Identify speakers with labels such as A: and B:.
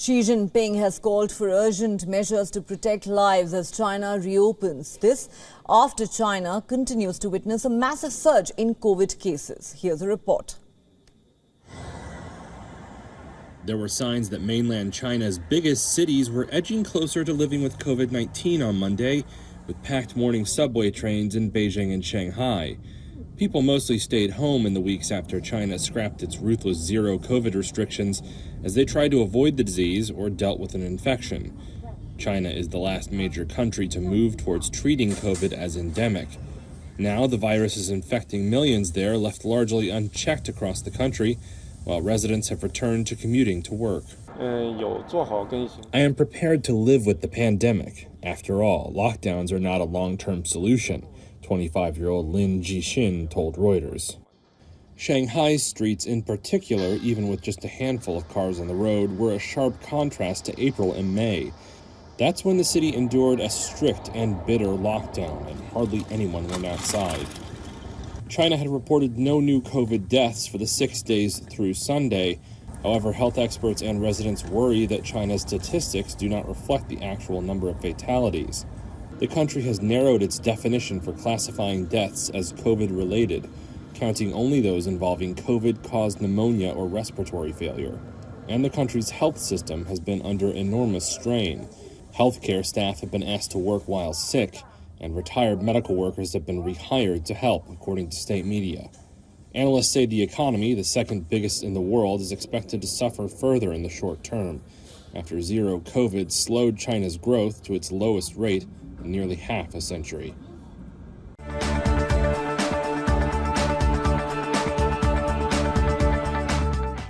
A: Xi Jinping has called for urgent measures to protect lives as China reopens. This after China continues to witness a massive surge in COVID cases. Here's a report.
B: There were signs that mainland China's biggest cities were edging closer to living with COVID-19 on Monday, with packed morning subway trains in Beijing and Shanghai. People mostly stayed home in the weeks after China scrapped its ruthless zero COVID restrictions as they tried to avoid the disease or dealt with an infection. China is the last major country to move towards treating COVID as endemic. Now the virus is infecting millions there, left largely unchecked across the country, while residents have returned to commuting to work. I am prepared to live with the pandemic. After all, lockdowns are not a long-term solution, 25-year-old Lin Jixin told Reuters. Shanghai's streets in particular, even with just a handful of cars on the road, were a sharp contrast to April and May. That's when the city endured a strict and bitter lockdown, and hardly anyone went outside. China had reported no new COVID deaths for the 6 days through Sunday. However, health experts and residents worry that China's statistics do not reflect the actual number of fatalities. The country has narrowed its definition for classifying deaths as COVID-related, counting only those involving COVID-caused pneumonia or respiratory failure. And the country's health system has been under enormous strain. Healthcare staff have been asked to work while sick, and retired medical workers have been rehired to help, according to state media. Analysts say the economy, the second biggest in the world, is expected to suffer further in the short term, after zero COVID slowed China's growth to its lowest rate in nearly half a century.